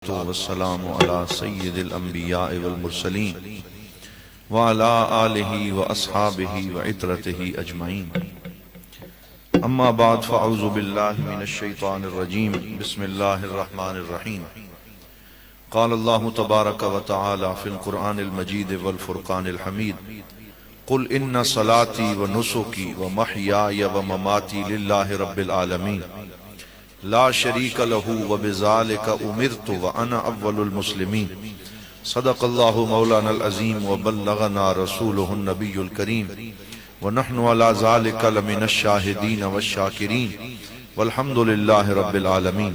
والسلام على سید الانبیاء والمرسلین وعلى آلہ واصحابہ وعطرتہ اجمعین اما بعد فاعوذ باللہ من الشیطان الرجیم بسم اللہ الرحمن الرحیم قال اللہ تبارک وتعالی فی القرآن المجید والفرقان الحمید قل ان صلاتی ونسکی ومحیای ومماتی للہ رب العالمین لا شریک لہ وبذالک امرت وانا اول المسلمین صدق اللہ مولانا العظیم وبلغنا رسولہ النبی الکریم ونحن علی ذالک لمن الشاہدین والشاکرین والحمد للہ رب العالمین۔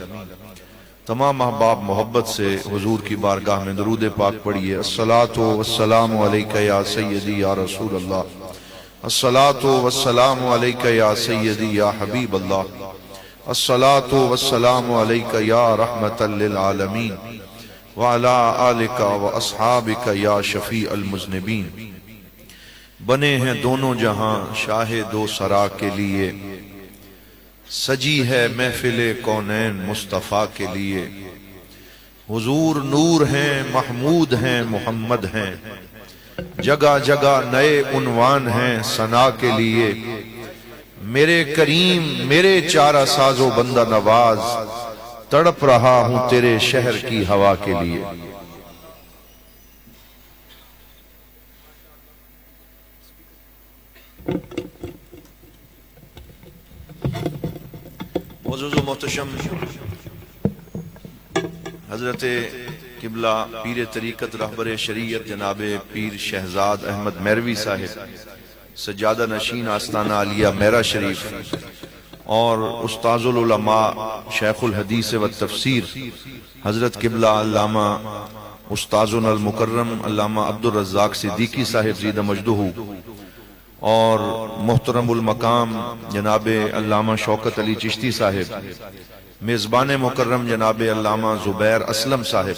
تمام احباب محبت سے حضور کی بارگاہ میں درود پاک پڑھیے۔ الصلاۃ والسلام علیک یا سیدی یا رسول اللہ، الصلاۃ والسلام علیک یا سیدی یا حبیب اللہ، الصلاۃ والسلام علیک یا رحمت للعالمین وعلی آلک واصحابک یا شفیع المذنبین۔ بنے ہیں دونوں جہاں شاہ دو سرا کے لیے، سجی ہے محفل کونین مصطفیٰ کے لیے۔ حضور نور ہیں، محمود ہیں، محمد ہیں، جگہ جگہ نئے عنوان ہیں ثنا کے لیے۔ میرے کریم میرے چارہ ساز و بندہ نواز، تڑپ رہا ہوں تیرے شہر کی ہوا کے لیے۔ معزز و محتشم حضرت قبلہ پیر طریقت رہبر شریعت جناب پیر شہزاد احمد میروی صاحب سجادہ نشین آستانہ عالیہ میرا شریف، اور استاذ العلماء شیخ الحدیث و تفسیر حضرت قبلہ علامہ استاذنا المکرم علامہ عبدالرزاق صدیقی صاحب زیدہ مجدہ، اور محترم المقام جناب علامہ شوکت علی چشتی صاحب، میزبان مکرم جناب علامہ زبیر اسلم صاحب،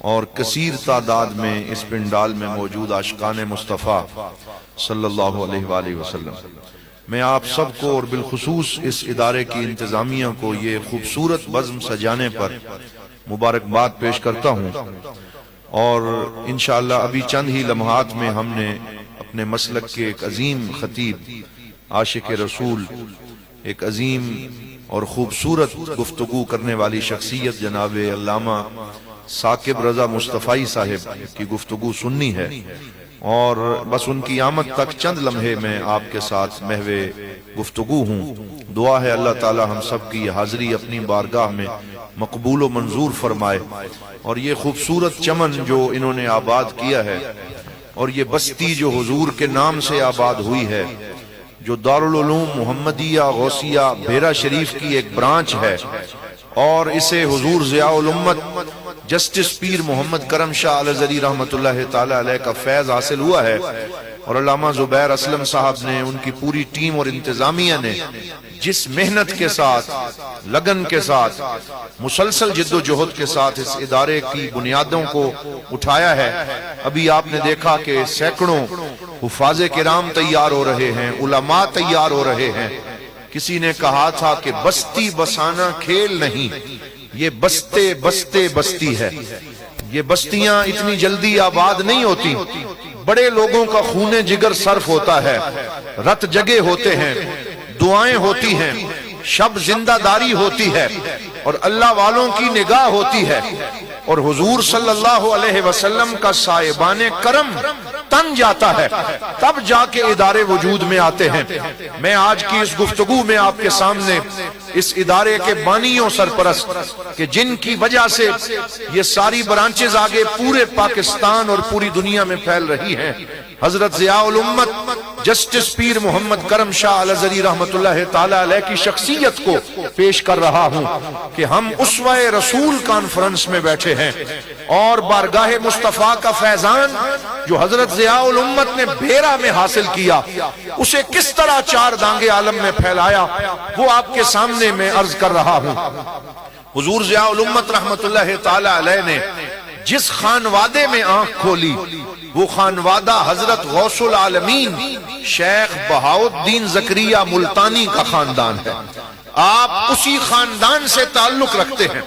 اور کثیر تعداد میں اس پنڈال میں موجود عاشقان مصطفیٰ صلی اللہ علیہ وآلہ وسلم، میں آپ سب کو اور بالخصوص اس ادارے کی انتظامیہ کو یہ خوبصورت بزم سجانے پر مبارکباد پیش کرتا ہوں۔ اور انشاءاللہ ابھی چند ہی لمحات میں ہم نے اپنے مسلک کے ایک عظیم خطیب، عاشق رسول، ایک عظیم اور خوبصورت گفتگو کرنے والی شخصیت جناب علامہ ثاقب رضا مصطفی صاحب کی گفتگو سننی ہے، اور بس ان کی آمد تک چند لمحے میں آپ کے ساتھ محو گفتگو ہوں۔ دعا ہے اللہ تعالی ہم سب کی حاضری اپنی بارگاہ میں مقبول و منظور فرمائے، اور یہ خوبصورت چمن جو انہوں نے آباد کیا ہے، اور یہ بستی جو حضور کے نام سے آباد ہوئی ہے، جو دارالعلوم محمدیہ غوثیہ بھیرا شریف کی ایک برانچ ہے، اور اسے حضور ضیاء الامت جسٹس پیر محمد کرم شاہ الازہری رحمت اللہ تعالی علیہ کا فیض حاصل ہوا ہے، اور علامہ زبیر اسلم صاحب نے، ان کی پوری ٹیم اور انتظامیہ نے جس محنت کے ساتھ، لگن کے ساتھ، مسلسل جد و جہد کے ساتھ اس ادارے کی بنیادوں کو اٹھایا ہے۔ ابھی آپ نے دیکھا کہ سینکڑوں حفاظ کرام تیار ہو رہے ہیں، علماء تیار ہو رہے ہیں۔ کسی نے کہا تھا کہ بستی بسانا کھیل نہیں، یہ بستے بستے بستی ہے۔ یہ بستیاں اتنی جلدی آباد نہیں ہوتی، بڑے لوگوں کا خون جگر صرف ہوتا ہے، رت جگے ہوتے ہیں، دعائیں ہوتی ہیں، شب زندہ داری ہوتی ہے، اور اللہ والوں کی نگاہ ہوتی ہے، اور حضور صلی اللہ علیہ وسلم کا صاحبان کرم تن جاتا ہے، تب جا کے ادارے وجود میں آتے ہیں۔ میں آج کی اس گفتگو میں آپ کے سامنے اس ادارے کے بانیوں سرپرست، کہ جن کی وجہ سے یہ ساری برانچز آگے پورے پاکستان اور پوری دنیا میں پھیل رہی ہیں، حضرت ضیاء الامت جسٹس پیر محمد کرم شاہ الازہری رحمت اللہ تعالی علیہ کی شخصیت کو پیش کر رہا ہوں کہ ہم اسوہ رسول کانفرنس میں بیٹھے ہیں، اور بارگاہ مصطفیٰ کا فیضان جو حضرت ضیاء الامت نے بھیرا میں حاصل کیا، اسے کس طرح چار دانگے عالم میں پھیلایا، وہ آپ کے سامنے میں عرض کر رہا ہوں۔ حضور ضیاء الامت رحمت اللہ تعالی علیہ نے جس خانوادے میں آنکھ کھولی، وہ خانوادہ حضرت غوث العالمین شیخ بہاؤالدین زکریا ملتانی کا خاندان ہے۔ آپ اسی خاندان سے تعلق رکھتے ہیں،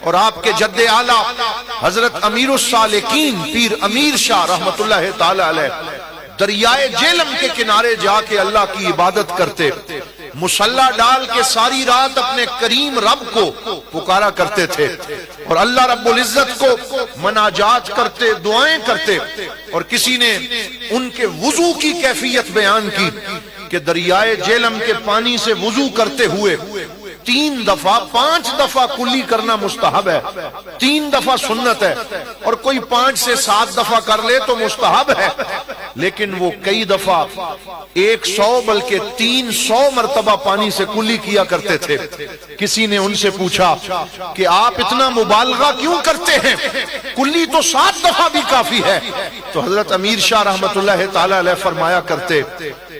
اور آپ کے جد اعلیٰ حضرت امیر السالکین پیر امیر شاہ رحمت اللہ تعالی علیہ دریائے جیلم کے کنارے جا کے اللہ کی عبادت کرتے، مصلی ڈال کے ساری رات اپنے کریم رب کو پکارا کرتے تھے، اور اللہ رب العزت کو مناجات کرتے، دعائیں کرتے۔ اور کسی نے ان کے وضو کی کیفیت بیان کی کہ دریائے جیلم کے پانی سے وضو کرتے ہوئے 3 دفعہ 5 دفعہ کلی کرنا مستحب ہے، 3 دفعہ سنت ہے، اور کوئی 5 سے 7 دفعہ کر لے تو مستحب ہے، لیکن وہ کئی دفعہ 100 بلکہ 300 مرتبہ پانی سے کلی کیا کرتے تھے۔ کسی نے ان سے پوچھا کہ آپ اتنا مبالغہ کیوں کرتے ہیں، کلی تو 7 دفعہ بھی کافی ہے۔ تو حضرت امیر شاہ رحمت اللہ تعالی علیہ فرمایا کرتے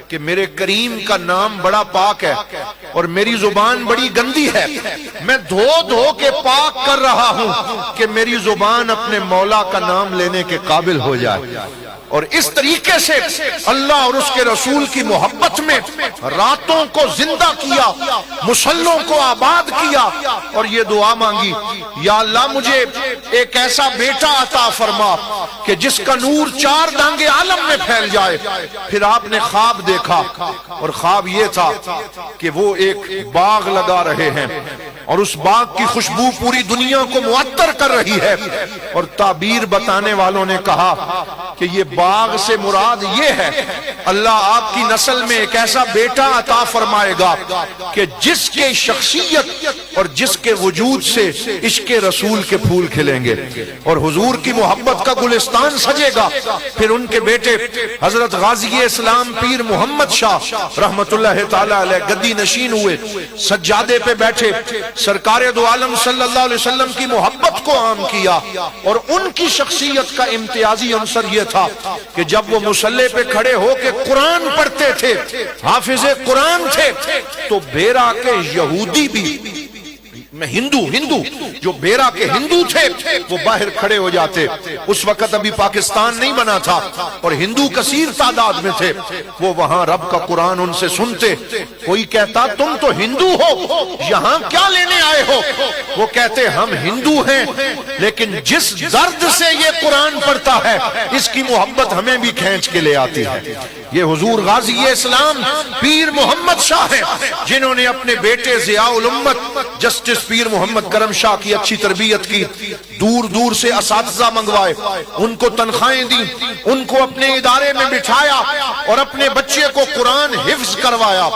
کہ میرے کریم کا نام بڑا پاک ہے اور میری زبان بڑی گندی ہے، میں دھو دھو کے پاک کر رہا ہوں کہ میری زبان اپنے مولا کا نام لینے کے قابل ہو جائے۔ اور اس طریقے سے اللہ اور اس کے رسول کی محبت میں راتوں کو زندہ کیا، مصلوں کو آباد کیا، اور یہ دعا مانگی، یا اللہ مجھے ایک ایسا بیٹا عطا فرما کہ جس کا نور 4 دانگے عالم میں پھیل جائے۔ پھر آپ نے خواب دیکھا، اور خواب یہ تھا کہ وہ ایک باغ لگا رہے ہیں، اور اس باغ کی خوشبو پوری دنیا کو معطر کر رہی ہے، اور تعبیر بتانے والوں نے کہا کہ یہ باغ سے مراد یہ ہے اللہ آپ کی نسل میں ایک ایسا بیٹا عطا فرمائے گا کہ جس کے شخصیت اور جس کے وجود سے عشق رسول کے پھول کھلیں گے اور حضور کی محبت کا گلستان سجے گا۔ پھر ان کے بیٹے حضرت غازی اسلام پیر محمد شاہ رحمت اللہ تعالی علیہ گدی نشین ہوئے، سجادے پہ بیٹھے، سرکار دو عالم صلی اللہ علیہ وسلم کی محبت کو عام کیا، اور ان کی شخصیت کا امتیازی عنصر یہ تھا کہ جب وہ مصلی پہ کھڑے ہو کے قرآن پڑھتے تھے، حافظ قرآن تھے، تو بیرا کے یہودی بھی ہندو جو بیرا کے ہندو تھے وہ باہر کھڑے ہو جاتے۔ اس وقت ابھی پاکستان نہیں بنا تھا اور ہندو کثیر تعداد میں تھے، وہ وہاں رب کا قرآن ان سے سنتے۔ کوئی کہتا تم تو ہندو ہو، یہاں کیا لینے آئے ہو؟ وہ کہتے ہم ہندو ہیں، لیکن جس درد سے یہ قرآن پڑھتا ہے اس کی محبت ہمیں بھی کھینچ کے لے آتی ہے۔ یہ حضور غازی اسلام پیر محمد شاہ ہیں جنہوں نے اپنے بیٹے ضیاء الامت جسٹس پیر محمد کرم شاہ کی اچھی تربیت کی، دور دور سے اساتذہ منگوائے، ان کو تنخواہیں دی، ان کو اپنے ادارے میں بٹھایا اور اپنے بچے کو قرآن حفظ کروایا،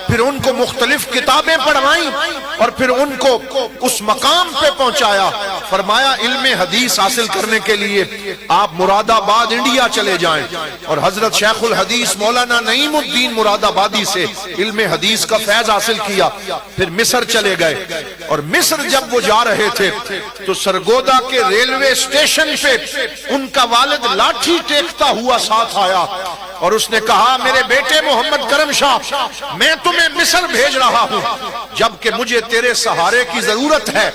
پھر ان کو مختلف کتابیں پڑھوائیں اور پھر ان کو اس مقام پہ پہنچایا۔ فرمایا علم حدیث حاصل کرنے کے لیے آپ مراد آباد انڈیا چلے جائیں، اور حضرت شیخ الحدیث مولانا نعیم الدین مراد آبادی سے علم حدیث کا فیض حاصل کیا۔ پھر مصر چلے گئے، اور مصر جب وہ جا رہے تھے تو سرگودا کے ریلوے اسٹیشن پہ ان کا والد لاٹھی ٹیکتا ہوا ساتھ آیا اور اس نے کہا میرے بیٹے محمد کرم شاہ، میں تمہیں مصر بھیج رہا ہوں جبکہ مجھے تیرے سہارے کی ضرورت ہے،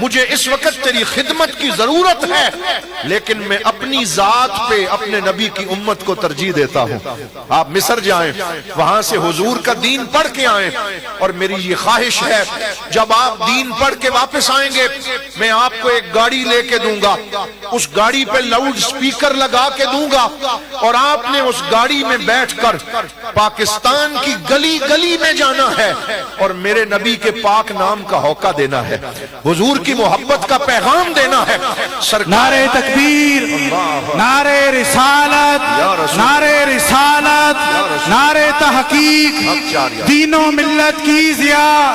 مجھے اس وقت تیری خدمت کی ضرورت ہے، لیکن میں اپنی ذات پہ اپنے نبی کی امت کو ترجیح دیتا ہوں۔ آپ مصر جائیں، وہاں سے حضور کا دین پڑھ کے آئیں، اور میری یہ خواہش ہے جب آپ دین پڑھ کے واپس آئیں گے میں آپ کو ایک گاڑی لے کے دوں گا، اس گاڑی پہ لاؤڈ سپیکر لگا کے دوں گا، اور آپ نے اس گاڑی میں بیٹھ کر پاکستان کی گلی گلی میں جانا ہے اور میرے نبی کے پاک نام کا ہوکہ دینا ہے، حضور کی محبت کا پیغام دینا ہے۔ نعرہ تکبیر، نعرہ رسالت، نعرہ رسالت، نعرہ تحقیق، دین و ملت کی ضیاء،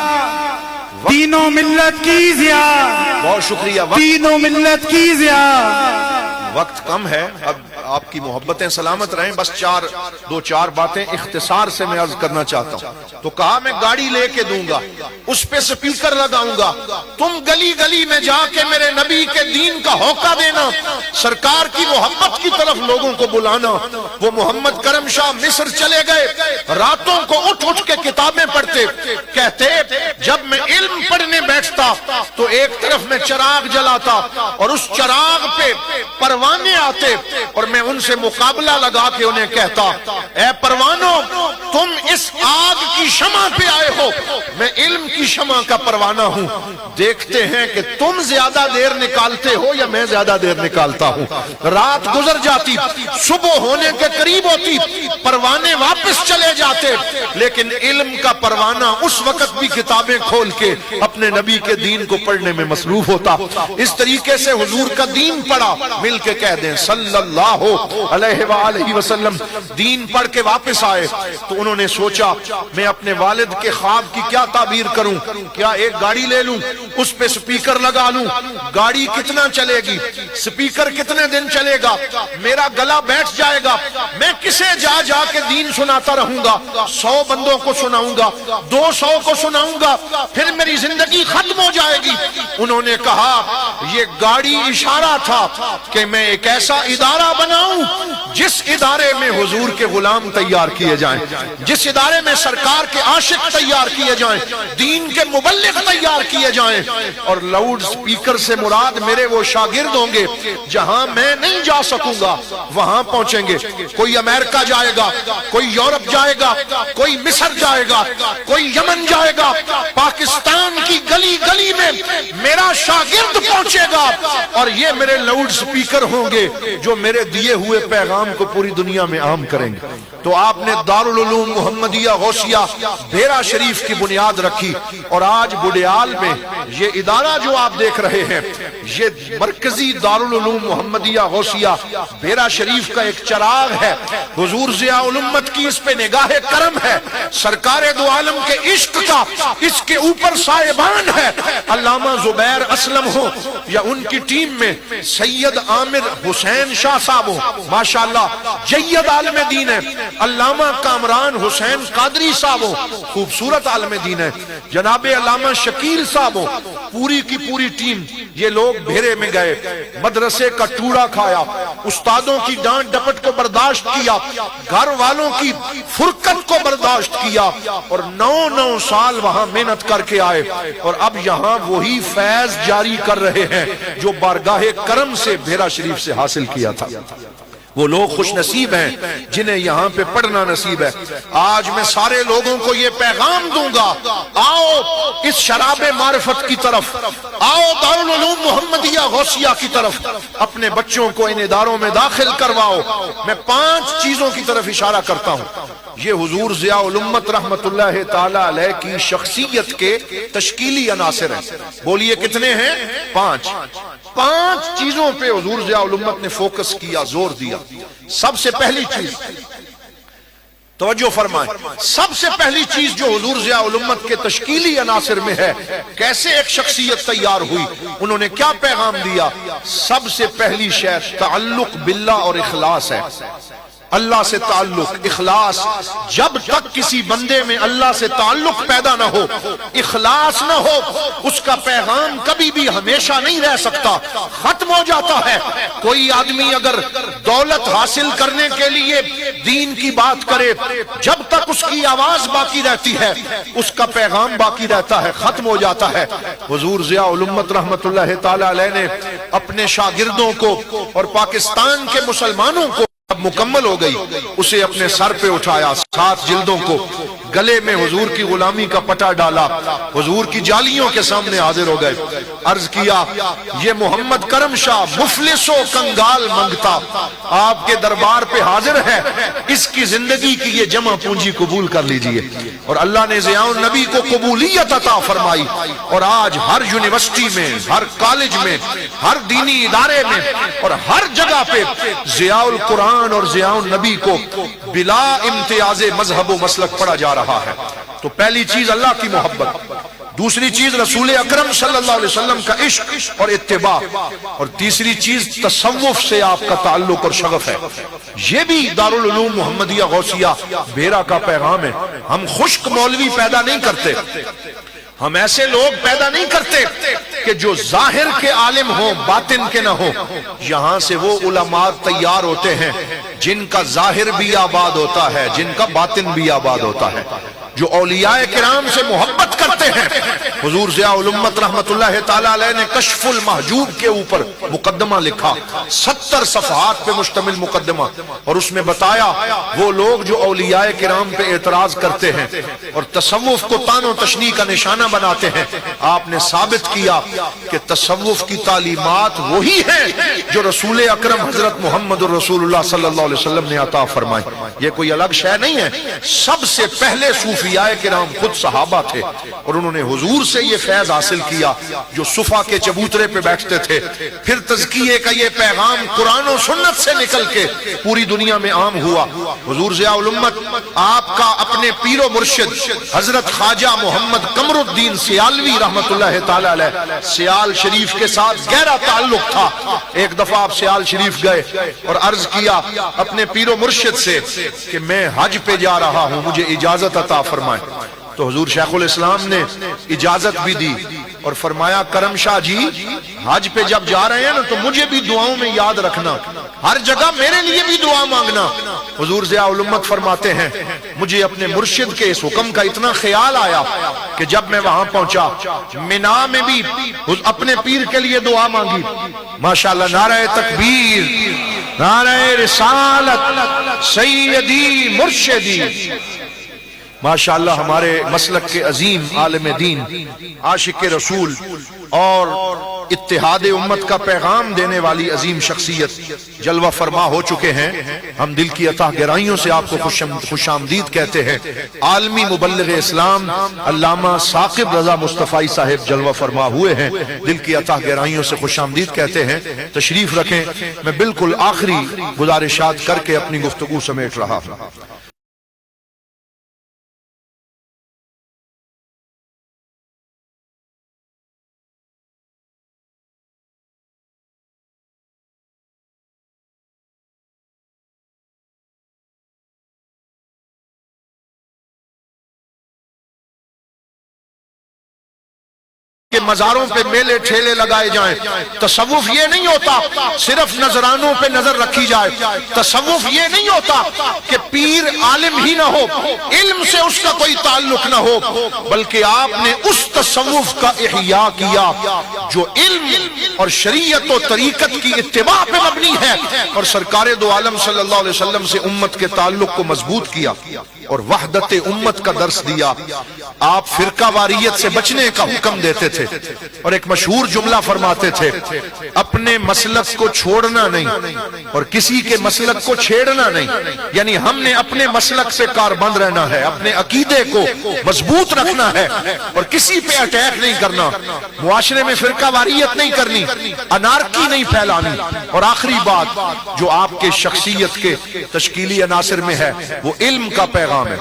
دین و ملت کی ضیاء، بہت شکریہ۔ دین و ملت کی ضیاء۔ وقت کم ہے، اب آپ کی محبتیں سلامت رہیں، بس دو چار باتیں اختصار سے میں عرض کرنا چاہتا ہوں۔ تو کہا میں گاڑی لے کے دوں گا، اس پہ سپیکر لگاؤں گا، تم گلی گلی میں جا کے میرے نبی کے دین کا ہوکہ دینا، سرکار کی محبت کی طرف لوگوں کو بلانا۔ وہ محمد کرم شاہ مصر چلے گئے، راتوں کو اٹھ اٹھ کے کتابیں پڑھتے، کہتے جب میں علم پڑھنے بیٹھتا تو ایک طرف میں چراغ جلاتا اور اس چراغ پہ پروانے آتے اور میں ان سے مقابلہ لگا کے انہیں کہتا اے پروانوں تم اس آگ کی شمع پہ آئے ہو، میں علم کی شمع کا پروانہ ہوں، دیکھتے ہیں کہ تم زیادہ دیر نکالتے ہو یا میں زیادہ دیر نکالتا ہوں۔ رات گزر جاتی، صبح ہونے کے قریب ہوتی، پروانے واپس چلے جاتے، لیکن علم کا پروانہ اس وقت بھی کتابیں کھول کے اپنے نبی کے دین کو پڑھنے میں مصروف ہوتا۔ اس طریقے سے حضور کا دین پڑھا، مل کے کہہ دیں صلی اللہ علیہ وآلہ وسلم۔ دین پڑھ کے واپس آئے تو انہوں نے سوچا میں اپنے والد کے خواب کی کیا تعبیر کروں، کیا ایک گاڑی لے لوں، اس پہ سپیکر لگا لوں، گاڑی کتنا چلے گی، سپیکر کتنے دن چلے گا، میرا گلا بیٹھ جائے گا، میں کسے جا جا کے دین سناتا رہوں گا، 100 بندوں کو سناؤں گا، 200 کو سناؤں گا، پھر میری زندگی ختم ہو جائے گی۔ انہوں نے کہا یہ گاڑی اشارہ تھا کہ میں ایک ایسا ادارہ بناؤں جس ادارے میں حضور کے غلام تیار کیے جائیں، جس ادارے میں سرکار کے عاشق تیار کیے جائیں، دین کے مبلغ تیار کیے جائیں، اور لاؤڈ سپیکر سے مراد میرے وہ شاگرد ہوں گے جہاں میں نہیں جا سکوں گا وہاں پہنچیں گے۔ کوئی امریکہ جائے گا، کوئی یورپ جائے گا، کوئی مصر جائے گا، کوئی یمن جائے گا، پاکستان کی گلی گلی میں میرا شاگرد پہنچے گا، اور یہ میرے لاؤڈ سپیکر ہوں گے جو میرے دیے ہوئے پیغام کو پوری دنیا میں عام کریں گے۔ تو آپ نے دارالعلوم محمدیہ غوثیہ بھیرا شریف کی بنیاد رکھی، اور آج بڈیال میں یہ ادارہ جو آپ دیکھ رہے ہیں یہ مرکزی دارالعلوم محمدیہ غوثیہ بھیرا شریف کا ایک چراغ ہے۔ حضور ضیاء الامت کی اس پہ نگاہ کرم ہے، سرکار دو عالم کے عشق کا اس کے اوپر سائبان ہے۔ علامہ زبیر اسلم ہو یا ان کی ٹیم میں سید عامر حسین شاہ صاحب ہو، ماشاءاللہ جید عالم دین ہے، علامہ کامران حسین قادری صاحب ہو، خوبصورت عالم دین ہے، جناب علامہ شکیل صاحب ہو، پوری کی پوری ٹیم، یہ لوگ بھیرے میں گئے، مدرسے کا ٹوڑا کھایا، استادوں کی ڈانٹ ڈپٹ کو برداشت کیا، گھر والوں کی فرقت کو برداشت کیا، اور 9 سال وہاں محنت کر کے آئے، اور اب یہاں وہی فیض جاری کر رہے ہیں جو بارگاہ کرم سے بھیرا شریف سے حاصل کیا تھا۔ وہ لوگ خوش نصیب ہیں جنہیں یہاں پہ پڑھنا نصیب ہے۔ آج میں سارے لوگوں کو یہ پیغام دوں گا، آؤ اس شراب معرفت کی طرف، آؤ دارالعلوم محمدیہ غوثیہ کی طرف، اپنے بچوں کو ان اداروں میں داخل کرواؤ۔ میں 5 چیزوں کی طرف اشارہ کرتا ہوں، یہ حضور ضیاء الامت رحمت اللہ تعالی علیہ کی شخصیت کے تشکیلی عناصر ہیں۔ بولیے کتنے ہیں؟ 5 چیزوں پہ حضور ضیاء الامت نے فوکس کیا، زور دیا۔ سب سے پہلی چیز، توجہ فرمائیں، سب سے پہلی چیز جو حضور ضیاء الامت کے تشکیلی عناصر میں ہے، کیسے ایک شخصیت تیار ہوئی، انہوں نے کیا پیغام دیا؟ سب سے پہلی شے تعلق باللہ اور اخلاص ہے۔ اللہ سے تعلق، اخلاص۔ جب تک کسی بندے میں اللہ سے تعلق پیدا نہ ہو، اخلاص نہ ہو، اس کا پیغام کبھی بھی ہمیشہ نہیں رہ سکتا، ختم ہو جاتا ہے۔ کوئی آدمی اگر دولت حاصل کرنے کے لیے دین کی بات کرے، جب تک اس کی آواز باقی رہتی ہے اس کا پیغام باقی رہتا ہے، ختم ہو جاتا ہے۔ حضور ضیاء الامت رحمت اللہ تعالی علیہ نے اپنے شاگردوں کو اور پاکستان کے مسلمانوں کو اب مکمل ہو گئی، اسے اپنے سر پہ اٹھایا، 7 جلدوں کو گلے میں حضور کی غلامی کا پٹا ڈالا، حضور کی جالیوں کے سامنے حاضر ہو گئے، عرض کیا یہ محمد کرم شاہ مفلس و کنگال منگتا آپ کے دربار پہ حاضر ہے، اس کی زندگی کی یہ جمع پونجی قبول کر لیجئے۔ اور اللہ نے ضیاء النبی کو قبولیت عطا فرمائی، اور آج ہر یونیورسٹی میں، ہر کالج میں، ہر دینی ادارے میں اور ہر جگہ پہ ضیاء القرآن اور ضیاء النبی کو بلا امتیاز مذہب و مسلک پڑھا جا رہا ہے۔ تو پہلی چیز اللہ کی محبت، دوسری چیز رسول اکرم صلی اللہ علیہ وسلم کا عشق اور اتباع، اور تیسری چیز تصوف سے آپ کا تعلق اور شغف ہے۔ یہ بھی دارالعلوم محمدیہ غوثیہ بھیرا کا پیغام ہے۔ ہم خشک مولوی پیدا نہیں کرتے، ہم ایسے لوگ پیدا نہیں کرتے کہ جو ظاہر کے عالم ہوں باطن کے نہ ہوں۔ یہاں سے وہ علماء تیار ہوتے ہیں جن کا ظاہر بھی آباد ہوتا ہے، جن کا باطن بھی آباد ہوتا ہے، جو اولیاء کرام سے محبت کرتے فرماتے ہیں حضور ضیاء الامت رحمت اللہ تعالی علیہ نے کشف المحجوب کے اوپر مقدمہ لکھا، 70 صفحات پہ مشتمل مقدمہ، اور اس میں بتایا وہ لوگ جو اولیاء کرام پہ اعتراض کرتے ہیں اور تصوف کو طعن و تشنیع کا نشانہ بناتے ہیں، آپ نے ثابت کیا کہ تصوف کی تعلیمات وہی ہیں جو رسول اکرم حضرت محمد الرسول اللہ صلی اللہ علیہ وسلم نے عطا فرمائی، یہ کوئی الگ شے نہیں ہے۔ سب سے پہلے صوفیاء کرام خود صحابہ تھے اور انہوں نے حضور سے یہ فیض حاصل کیا جو صفا کے چبوترے پہ بیٹھتے تھے، پھر تزکیے کا یہ پیغام قرآن و سنت سے نکل کے پوری دنیا میں عام ہوا۔ حضور ضیاء الامت آپ کا اپنے پیر و مرشد حضرت خواجہ محمد قمر الدین سیالوی رحمت اللہ تعالی علیہ سیال شریف کے ساتھ گہرا تعلق تھا۔ ایک دفعہ آپ سیال شریف گئے اور عرض کیا اپنے پیر و مرشد سے کہ میں حج پہ جا رہا ہوں، مجھے اجازت عطا فرمائیں۔ تو حضور شیخ الاسلام نے اجازت بھی دی اور فرمایا کرم شاہ جی حج پہ جب جا رہے ہیں نا تو مجھے بھی دعاؤں میں یاد رکھنا، ہر جگہ میرے لیے بھی دعا مانگنا۔ حضور ضیاء الامت فرماتے ہیں مجھے اپنے مرشد کے اس حکم کا اتنا خیال آیا کہ جب میں وہاں پہنچا مینا میں بھی اپنے پیر کے لیے دعا مانگی۔ ماشاءاللہ، نعرہ تکبیر، نعرہ رسالت، سیدی مرشدی۔ ماشاءاللہ ہمارے مسلک کے عظیم عالم دین، عاشق رسول اور اتحاد امت کا پیغام دینے والی عظیم شخصیت جلوہ فرما ہو چکے ہیں۔ ہم دل کی عطا گہرائیوں سے آپ کو خوش آمدید کہتے ہیں۔ عالمی مبلغ اسلام علامہ ثاقب رضا مصطفی صاحب جلوہ فرما ہوئے ہیں، دل کی عطا گہرائیوں سے خوش آمدید کہتے ہیں۔ تشریف رکھیں، میں بالکل آخری گزارشات کر کے اپنی گفتگو سمیٹ رہا ہوں۔ کہ مزاروں پہ میلے ٹھیلے لگائے جائیں، تصوف یہ نہیں ہوتا صرف نذرانوں پہ نظر رکھی جائے، تصوف یہ نہیں ہوتا کہ پیر عالم ہی نہ ہو، علم سے اس کا کوئی تعلق نہ ہو، بلکہ آپ نے اس تصوف کا احیاء کیا جو علم اور شریعت و طریقت کی اتباع پہ مبنی ہے، اور سرکار دو عالم صلی اللہ علیہ وسلم سے امت کے تعلق کو مضبوط کیا اور وحدت امت کا درس دیا۔ آپ فرقہ واریت سے بچنے کا حکم دیتے تھے اور ایک مشہور جملہ فرماتے تھے اپنے مسلک کو چھوڑنا نہیں اور کسی کے مسلک کو چھیڑنا نہیں، یعنی ہم نے اپنے مسلک سے کاربند رہنا ہے، اپنے عقیدے کو مضبوط رکھنا ہے اور کسی پہ اٹیک نہیں کرنا، معاشرے میں فرقہ واریت نہیں کرنی، انارکی نہیں پھیلانی۔ اور آخری بات جو آپ کے شخصیت کے تشکیلی عناصر میں ہے وہ علم کا پیغام ہے۔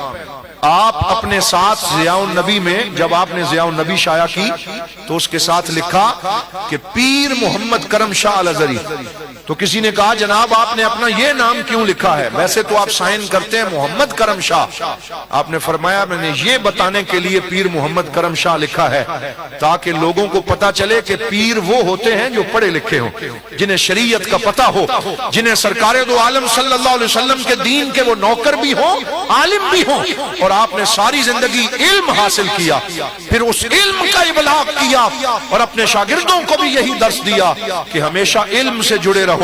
آپ اپنے ساتھ ضیاء النبی میں جب آپ نے ضیاء النبی شائع کی تو اس کے ساتھ لکھا کہ پیر محمد کرم شاہ الازہری، تو کسی نے کہا جناب آپ نے اپنا یہ نام کیوں لکھا ہے، ویسے تو آپ سائن کرتے ہیں محمد کرم شاہ۔ آپ نے فرمایا میں نے یہ بتانے کے لیے پیر محمد کرم شاہ لکھا ہے تاکہ لوگوں کو پتا چلے کہ پیر وہ ہوتے ہیں جو پڑھے لکھے ہوں، جنہیں شریعت کا پتہ ہو، جنہیں سرکار دو عالم صلی اللہ علیہ وسلم کے دین کے وہ نوکر بھی ہوں، عالم بھی ہوں، اور آپ نے ساری زندگی علم حاصل کیا، پھر اس علم کا ابلاغ کیا اور اپنے شاگردوں کو بھی یہی درس دیا کہ ہمیشہ علم سے جڑے رہو،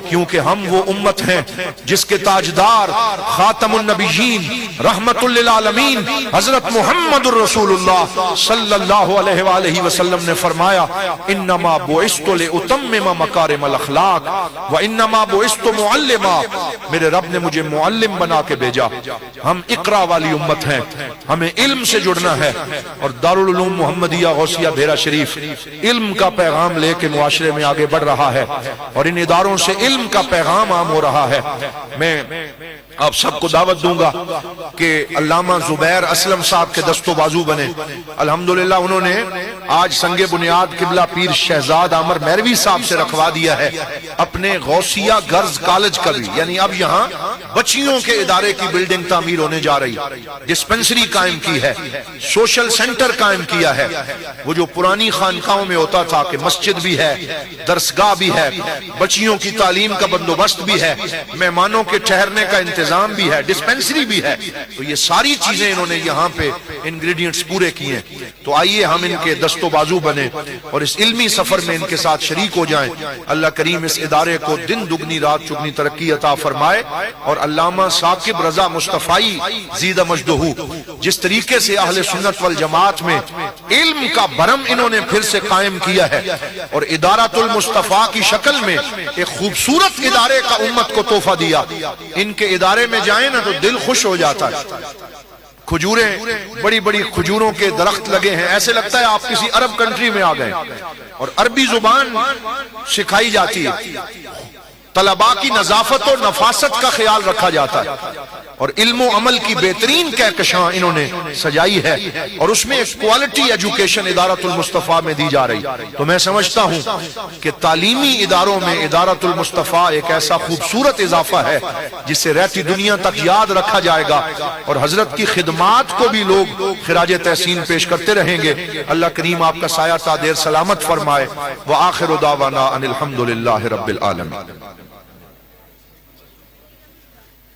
کیونکہ ہم وہ امت ہیں جس کے تاجدار خاتم النبیین رحمت للعالمین حضرت محمد الرسول اللہ صلی اللہ علیہ وآلہ وسلم نے فرمایا انما بعثت لأتمم مکارم الاخلاق وانما بعثت معلما، میرے رب نے مجھے معلم بنا کے بھیجا۔ ہم اقرا والی امت ہیں، ہمیں علم سے جڑنا ہے، اور دارالعلوم محمدیہ غوثیہ بھیرا شریف علم کا پیغام لے کے معاشرے میں آگے بڑھ رہا ہے اور ان اداروں سے علم کا پیغام عام ہو رہا ہے۔ میں آپ سب کو دعوت دوں گا کہ علامہ زبیر اسلم صاحب کے دست و بازو بنے۔ الحمدللہ انہوں نے آج سنگ بنیاد قبلہ پیر شہزاد عامر مہروی صاحب سے رکھوا دیا ہے اپنے غوثیہ گرز کالج کا بھی، یعنی اب یہاں بچیوں کے ادارے کی بلڈنگ تعمیر ہونے جا رہی، ڈسپنسری قائم کی ہے، سوشل سینٹر قائم کیا ہے۔ وہ جو پرانی خانقاہوں میں ہوتا تھا کہ مسجد بھی ہے، درسگاہ بھی ہے، بچے بچیوں کی تعلیم کا بندوبست بھی ہے، مہمانوں کے ٹھہرنے کا انتظام بھی ہے، ڈسپینسری بھی ہے. تو یہ ساری چیزیں انہوں نے یہاں پہ انگریڈینٹس پورے کیے. تو آئیے ہم ان کے دست و بازو بنے اور اس علمی سفر میں ان کے ساتھ شریک ہو جائیں. اللہ کریم اس ادارے کو دن دگنی رات چگنی ترقی عطا فرمائے. اور علامہ ثاقب رضا مصطفی زیدہ مجدہ جس طریقے سے اہل سنت والجماعت میں علم کا بھرم انہوں نے پھر سے قائم کیا ہے اور ادارۃ المصطفیٰ کی شکل میں ایک خوبصورت ادارے کا امت کو تحفہ دیا. ان کے ادارے میں جائیں نا تو دل خوش ہو جاتا ہے. کھجوریں، بڑی بڑی کھجوروں کے درخت لگے ہیں، ایسے لگتا ہے آپ کسی عرب کنٹری میں آ گئے. اور عربی زبان سکھائی جاتی ہے، طلباء کی نظافت و نفاست کا خیال رکھا جاتا ہے اور علم و عمل کی بہترین کہکشاں انہوں نے سجائی ہے اور اس میں ایک کوالٹی ایجوکیشن ادارۃ المصطفیٰ میں دی جا رہی. تو میں سمجھتا ہوں کہ تعلیمی اداروں میں ادارۃ المصطفیٰ ایک ایسا خوبصورت اضافہ ہے جس سے رہتی دنیا تک یاد رکھا جائے گا اور حضرت کی خدمات کو بھی لوگ خراج تحسین پیش کرتے رہیں گے. اللہ کریم آپ کا سایہ تا دیر سلامت فرمائے. وآخر دعوانا ان الحمد للہ رب العالمین.